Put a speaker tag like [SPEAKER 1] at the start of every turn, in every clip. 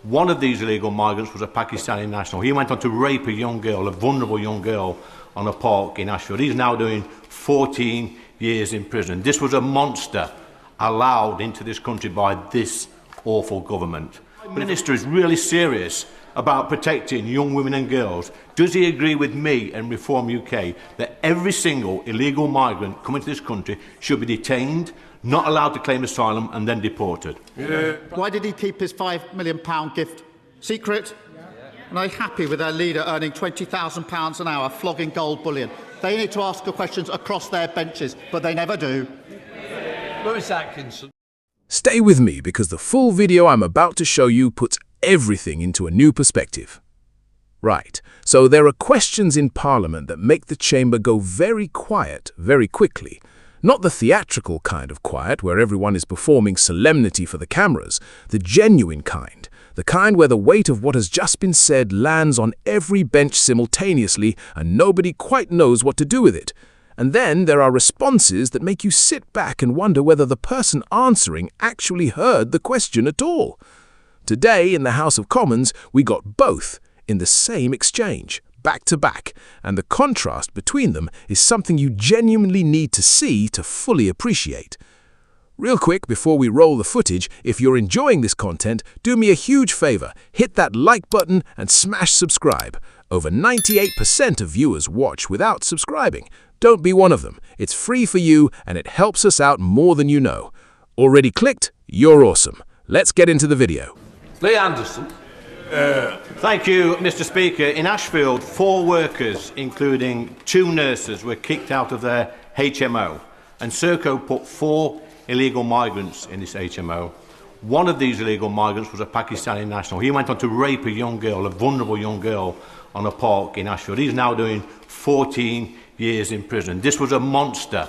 [SPEAKER 1] One of these illegal migrants was a Pakistani national. He went on to rape a young girl, a vulnerable young girl, on a park in Ashfield. He's now doing 14 years in prison. This was a monster allowed into this country by this awful government. The Minister is really serious about protecting young women and girls. Does he agree with me and Reform UK that every single illegal migrant coming to this country should be detained, not allowed to claim asylum and then deported?
[SPEAKER 2] Yeah. Why did he keep his £5 million gift secret? And are they happy with their leader earning £20,000 an hour flogging gold bullion? They need to ask the questions across their benches, but they never do.
[SPEAKER 3] Lewis Atkinson.
[SPEAKER 4] Stay with me because the full video I'm about to show you puts everything into a new perspective. Right, so there are questions in Parliament that make the chamber go very quiet very quickly. Not the theatrical kind of quiet where everyone is performing solemnity for the cameras, the genuine kind. The kind where the weight of what has just been said lands on every bench simultaneously and nobody quite knows what to do with it. And then there are responses that make you sit back and wonder whether the person answering actually heard the question at all. Today in the House of Commons, we got both in the same exchange, back to back, and the contrast between them is something you genuinely need to see to fully appreciate. Real quick, before we roll the footage, if you're enjoying this content, do me a huge favor, hit that like button and smash subscribe. Over 98% of viewers watch without subscribing. Don't be one of them. It's free for you and it helps us out more than you know. Already clicked? You're awesome. Let's get into the video.
[SPEAKER 3] Lee Anderson.
[SPEAKER 1] Thank you, Mr. Speaker. In Ashfield, 4 workers, including 2 nurses, were kicked out of their HMO, and Serco put 4 illegal migrants in this HMO. One of these illegal migrants was a Pakistani national. He went on to rape a young girl, a vulnerable young girl, on a park in Ashfield. He's now doing 14 years in prison. This was a monster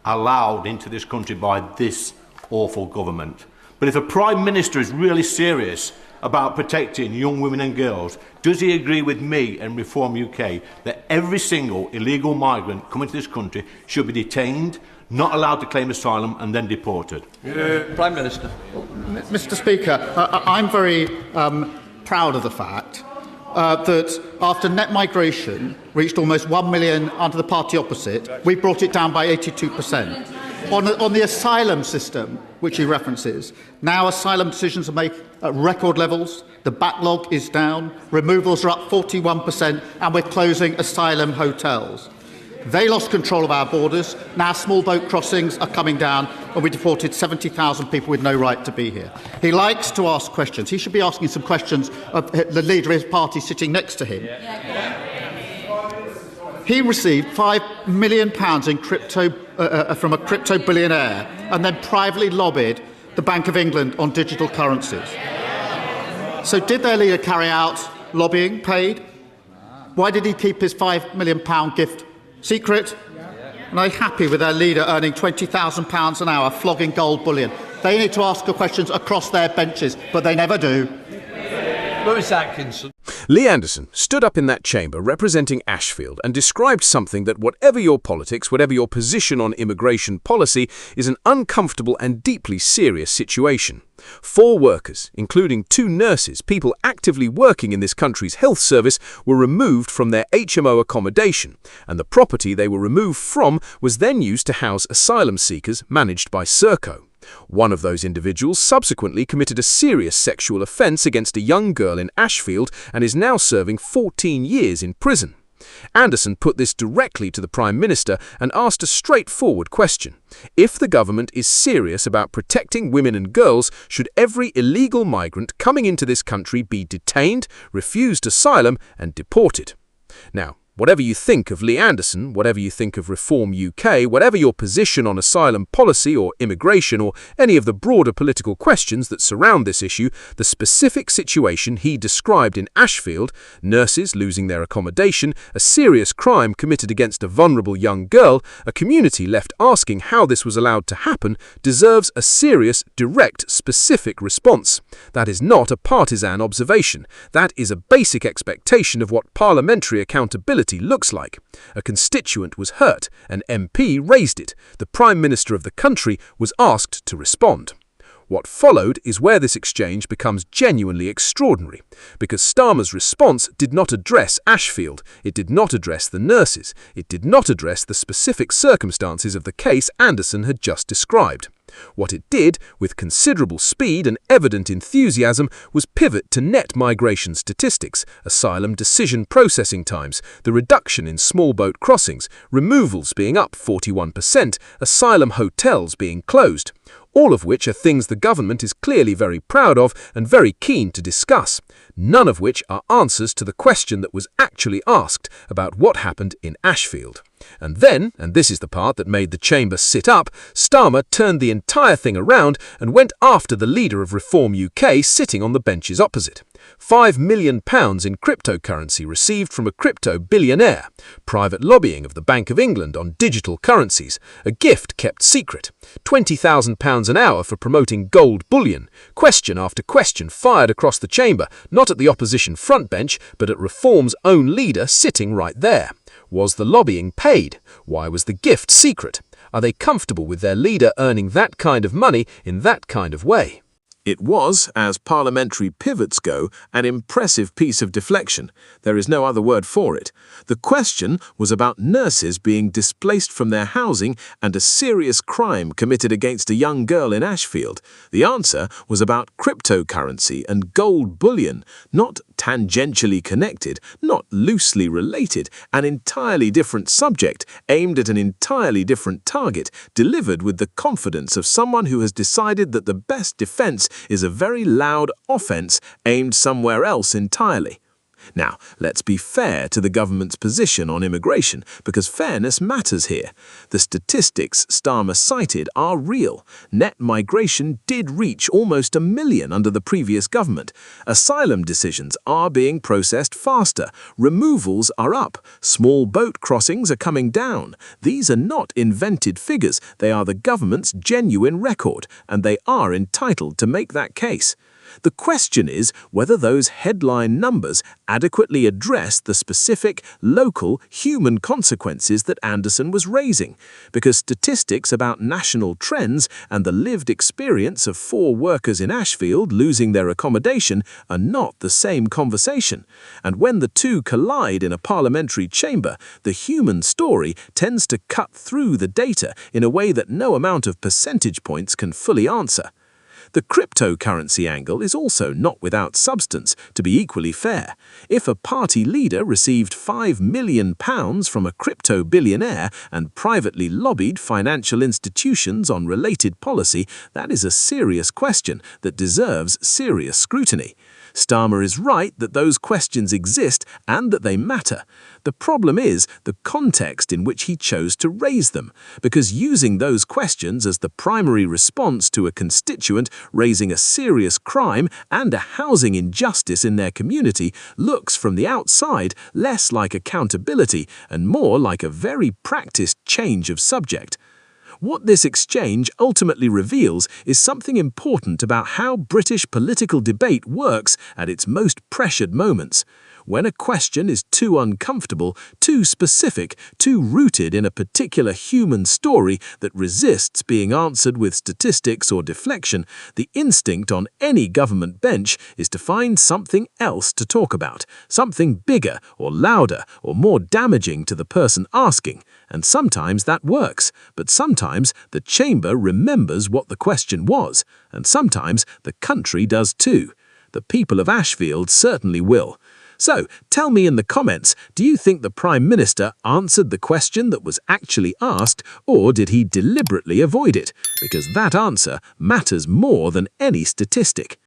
[SPEAKER 1] allowed into this country by this awful government. But if a Prime Minister is really serious about protecting young women and girls, does he agree with me and Reform UK that every single illegal migrant coming to this country should be detained, not allowed to claim asylum and then deported?
[SPEAKER 3] Prime Minister.
[SPEAKER 2] Mr. Speaker, I'm very proud of the fact that after net migration reached almost 1 million under the party opposite, we brought it down by 82%. On the asylum system, which he references, now asylum decisions are made at record levels, the backlog is down, removals are up 41%, and we're closing asylum hotels. They lost control of our borders. Now small boat crossings are coming down, and we deported 70,000 people with no right to be here. He likes to ask questions. He should be asking some questions of the leader of his party sitting next to him. He received £5 million in crypto from a crypto billionaire and then privately lobbied the Bank of England on digital currencies. So did their leader carry out lobbying paid? Why did he keep his £5 million gift secret? And are they happy with their leader earning £20,000 an hour flogging gold bullion? They need to ask the questions across their benches, but they never do.
[SPEAKER 3] Lewis Atkinson.
[SPEAKER 4] Lee Anderson stood up in that chamber representing Ashfield and described something that, whatever your politics, whatever your position on immigration policy, is an uncomfortable and deeply serious situation. 4 workers, including 2 nurses, people actively working in this country's health service, were removed from their HMO accommodation, and the property they were removed from was then used to house asylum seekers managed by Serco. One of those individuals subsequently committed a serious sexual offence against a young girl in Ashfield and is now serving 14 years in prison. Anderson put this directly to the Prime Minister and asked a straightforward question. If the government is serious about protecting women and girls, should every illegal migrant coming into this country be detained, refused asylum and deported? Now, whatever you think of Lee Anderson, whatever you think of Reform UK, whatever your position on asylum policy or immigration or any of the broader political questions that surround this issue, the specific situation he described in Ashfield, nurses losing their accommodation, a serious crime committed against a vulnerable young girl, a community left asking how this was allowed to happen, deserves a serious, direct, specific response. That is not a partisan observation. That is a basic expectation of what parliamentary accountability looks like. A constituent was hurt, an MP raised it. The Prime Minister of the country was asked to respond. What followed is where this exchange becomes genuinely extraordinary, because Starmer's response did not address Ashfield, it did not address the nurses, it did not address the specific circumstances of the case Anderson had just described. What it did, with considerable speed and evident enthusiasm, was pivot to net migration statistics, asylum decision processing times, the reduction in small boat crossings, removals being up 41%, asylum hotels being closed. All of which are things the government is clearly very proud of and very keen to discuss, none of which are answers to the question that was actually asked about what happened in Ashfield. And then, and this is the part that made the chamber sit up, Starmer turned the entire thing around and went after the leader of Reform UK sitting on the benches opposite. £5 million in cryptocurrency received from a crypto billionaire, private lobbying of the Bank of England on digital currencies, a gift kept secret, £20,000 an hour for promoting gold bullion, question after question fired across the chamber, not at the opposition front bench, but at Reform's own leader sitting right there. Was the lobbying paid? Why was the gift secret? Are they comfortable with their leader earning that kind of money in that kind of way?
[SPEAKER 5] It was, as parliamentary pivots go, an impressive piece of deflection. There is no other word for it. The question was about nurses being displaced from their housing and a serious crime committed against a young girl in Ashfield. The answer was about cryptocurrency and gold bullion, not tangentially connected, not loosely related, an entirely different subject, aimed at an entirely different target, delivered with the confidence of someone who has decided that the best defense is a very loud offense aimed somewhere else entirely. Now, let's be fair to the government's position on immigration, because fairness matters here. The statistics Starmer cited are real. Net migration did reach almost 1 million under the previous government. Asylum decisions are being processed faster. Removals are up. Small boat crossings are coming down. These are not invented figures. They are the government's genuine record, and they are entitled to make that case. The question is whether those headline numbers adequately address the specific, local, human consequences that Anderson was raising, because statistics about national trends and the lived experience of 4 workers in Ashfield losing their accommodation are not the same conversation. And when the two collide in a parliamentary chamber, the human story tends to cut through the data in a way that no amount of percentage points can fully answer. The cryptocurrency angle is also not without substance, to be equally fair. If a party leader received £5 million from a crypto billionaire and privately lobbied financial institutions on related policy, that is a serious question that deserves serious scrutiny. Starmer is right that those questions exist and that they matter. The problem is the context in which he chose to raise them, because using those questions as the primary response to a constituent raising a serious crime and a housing injustice in their community looks from the outside less like accountability and more like a very practiced change of subject. What this exchange ultimately reveals is something important about how British political debate works at its most pressured moments. When a question is too uncomfortable, too specific, too rooted in a particular human story that resists being answered with statistics or deflection, the instinct on any government bench is to find something else to talk about, something bigger or louder or more damaging to the person asking. And sometimes that works, but sometimes the chamber remembers what the question was, and sometimes the country does too. The people of Ashfield certainly will. So, tell me in the comments, do you think the Prime Minister answered the question that was actually asked, or did he deliberately avoid it? Because that answer matters more than any statistic.